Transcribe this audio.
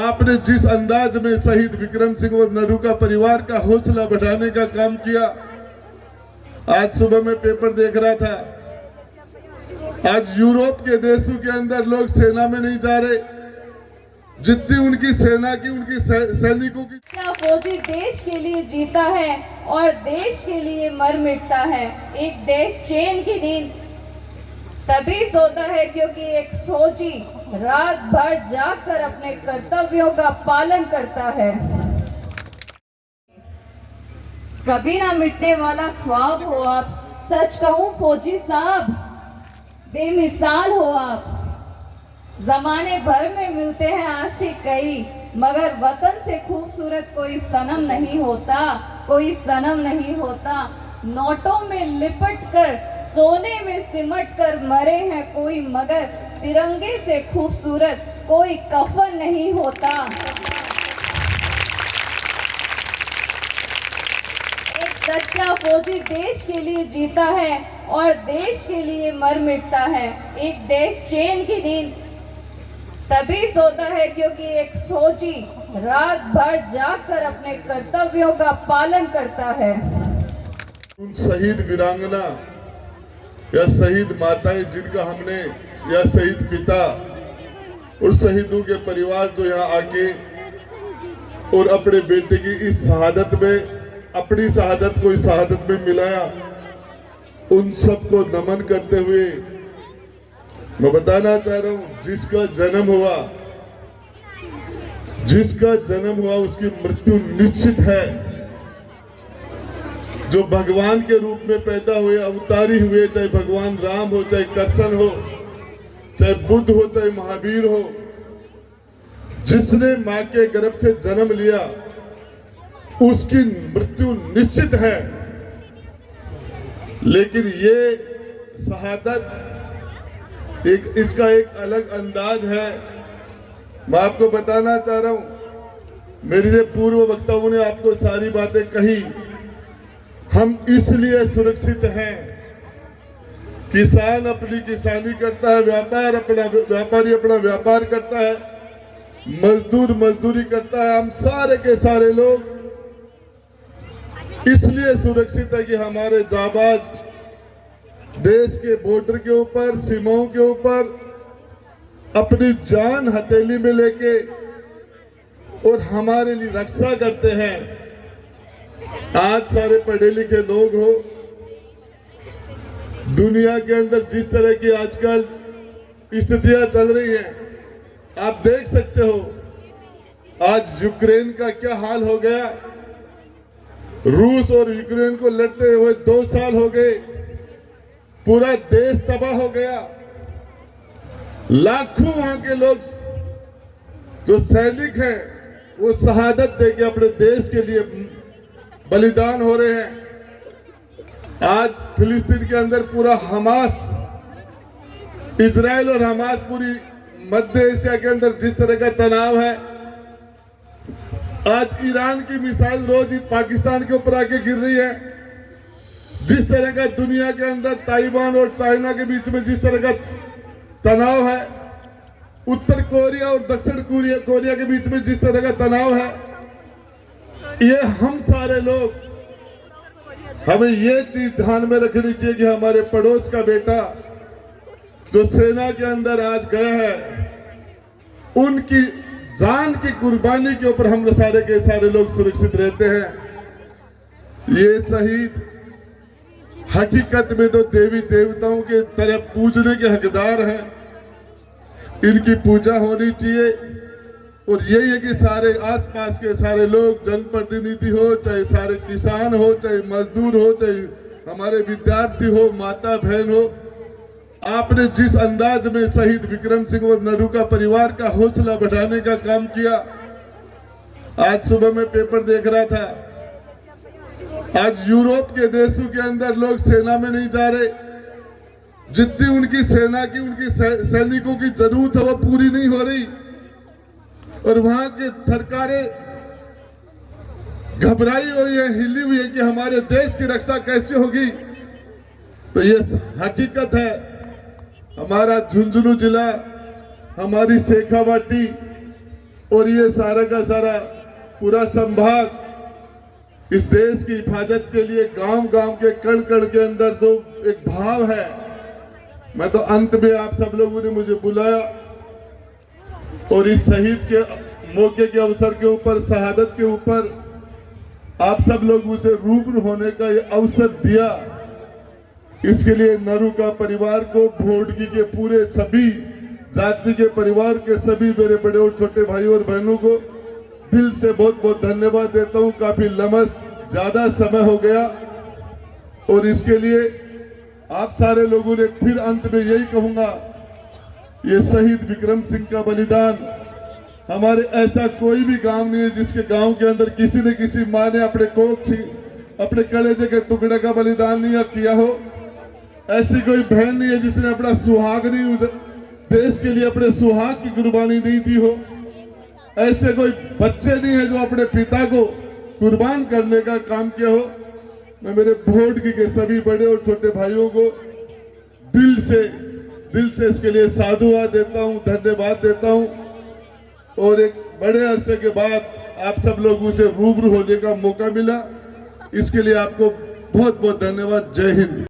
आपने जिस अंदाज में शहीद विक्रम सिंह और नरू का परिवार का हौसला बढ़ाने का काम किया, आज सुबह मैं पेपर देख रहा था, आज यूरोप के देशों के अंदर लोग सेना में नहीं जा रहे, जितनी उनकी सेना की, उनकी सैनिकों की। फौजी देश के लिए जीता है और देश के लिए मर मिटता है। एक देश चैन की नींद तभी सोता है क्योंकि एक फौजी रात भर जागकर अपने कर्तव्यों का पालन करता है। कभी ना मिटने वाला ख्वाब हो आप, सच कहूं फौजी साहब, बेमिसाल हो आप। जमाने भर में मिलते हैं आशिक कई, मगर वतन से खूबसूरत कोई सनम नहीं होता, कोई सनम नहीं होता। नोटों में लिपट कर, सोने में सिमट कर मरे हैं कोई, मगर तिरंगे से खूबसूरत कोई कफन नहीं होता। एक सच्चा फौजी देश के लिए जीता है और देश के लिए मर मिटता है। एक देश चैन की नींद तभी सोता है क्योंकि एक फौजी रात भर जागकर अपने कर्तव्यों का पालन करता है। उन शहीद वीरांगना या शहीद माताएं जिनका हमने, या शहीद पिता और शहीदों के परिवार जो यहाँ आके और अपने बेटे की इस शहादत में, अपनी शहादत को इस शहादत में मिलाया, उन सबको नमन करते हुए मैं बताना चाह रहा हूं, जिसका जन्म हुआ उसकी मृत्यु निश्चित है। जो भगवान के रूप में पैदा हुए, अवतारी हुए, चाहे भगवान राम हो, चाहे कृष्ण हो, चाहे बुद्ध हो, चाहे महावीर हो, जिसने मां के गर्भ से जन्म लिया उसकी मृत्यु निश्चित है। लेकिन ये शहादत इसका एक अलग अंदाज है। मैं आपको बताना चाह रहा हूं, मेरे जो पूर्व वक्ताओं ने आपको सारी बातें कही, हम इसलिए सुरक्षित हैं। किसान अपनी किसानी करता है, व्यापारी अपना व्यापार करता है, मजदूर मजदूरी करता है, हम सारे के सारे लोग इसलिए सुरक्षित है कि हमारे जाबाज देश के बॉर्डर के ऊपर, सीमाओं के ऊपर अपनी जान हथेली में लेके और हमारे लिए रक्षा करते हैं। आज सारे पढ़े लिखे लोग हो, दुनिया के अंदर जिस तरह की आजकल स्थितियां चल रही हैं, आप देख सकते हो। आज यूक्रेन का क्या हाल हो गया, रूस और यूक्रेन को लड़ते हुए 2 साल हो गए, पूरा देश तबाह हो गया। लाखों वहां के लोग जो सैनिक हैं वो शहादत देके अपने देश के लिए बलिदान हो रहे हैं। आज फिलिस्तीन के अंदर पूरा हमास, इजराइल और हमास, पूरी मध्य एशिया के अंदर जिस तरह का तनाव है, आज ईरान की मिसाइल रोज ही पाकिस्तान के ऊपर आके गिर रही है। जिस तरह का दुनिया के अंदर ताइवान और चाइना के बीच में जिस तरह का तनाव है, उत्तर कोरिया और दक्षिण कोरिया के बीच में जिस तरह का तनाव है, ये हम सारे लोग, हमें ये चीज ध्यान में रखनी चाहिए कि हमारे पड़ोस का बेटा जो सेना के अंदर आज गया है, उनकी जान की कुर्बानी के ऊपर हम सारे के सारे लोग सुरक्षित रहते हैं। ये शहीद हकीकत में तो देवी देवताओं के तरह पूजने के हकदार हैं, इनकी पूजा होनी चाहिए। और यही है कि सारे आसपास के सारे लोग, जनप्रतिनिधि हो, चाहे सारे किसान हो, चाहे मजदूर हो, चाहे हमारे विद्यार्थी हो, माता बहन हो, आपने जिस अंदाज में शहीद विक्रम सिंह और नरू का परिवार का हौसला बढ़ाने का काम किया, आज सुबह मैं पेपर देख रहा था, आज यूरोप के देशों के अंदर लोग सेना में नहीं जा रहे, जितनी उनकी सेना की, उनकी सैनिकों की जरूरत है वो पूरी नहीं हो रही, और वहां की सरकारें घबराई हुई है, हिली हुई है कि हमारे देश की रक्षा कैसे होगी। तो ये हकीकत है। हमारा झुंझुनू जिला, हमारी शेखावाटी और ये सारा का सारा पूरा संभाग इस देश की हिफाजत के लिए गांव गांव के कण कण के अंदर जो एक भाव है, मैं तो अंत में आप सब लोगों ने मुझे बुलाया और इस शहीद के मौके के अवसर के ऊपर, शहादत के ऊपर आप सब लोगों से रूबरू होने का ये अवसर दिया। इसके लिए नरू का परिवार को, भोटकी के पूरे सभी जाति के परिवार के सभी मेरे बड़े और छोटे भाई और बहनों को दिल से बहुत बहुत धन्यवाद देता हूं। काफी लमस ज्यादा समय हो गया और इसके लिए आप सारे लोगों ने फिर अंत में यही कहूंगा, ये शहीद विक्रम सिंह का बलिदान, हमारे ऐसा कोई भी गांव नहीं है जिसके गांव के अंदर किसी न किसी माँ ने अपने कोख अपने कलेजे के टुकड़े का बलिदान नहीं किया हो। ऐसी कोई बहन नहीं है जिसने अपना सुहाग नहीं, देश के लिए अपने सुहाग की कुर्बानी नहीं दी हो। ऐसे कोई बच्चे नहीं है जो अपने पिता को कुर्बान करने का काम किया हो। मैं मेरे भोटकी के सभी बड़े और छोटे भाइयों को दिल से इसके लिए साधुवाद देता हूं, धन्यवाद देता हूं। और एक बड़े अरसे के बाद आप सब लोगों से रूबरू होने का मौका मिला, इसके लिए आपको बहुत बहुत धन्यवाद। जय हिंद।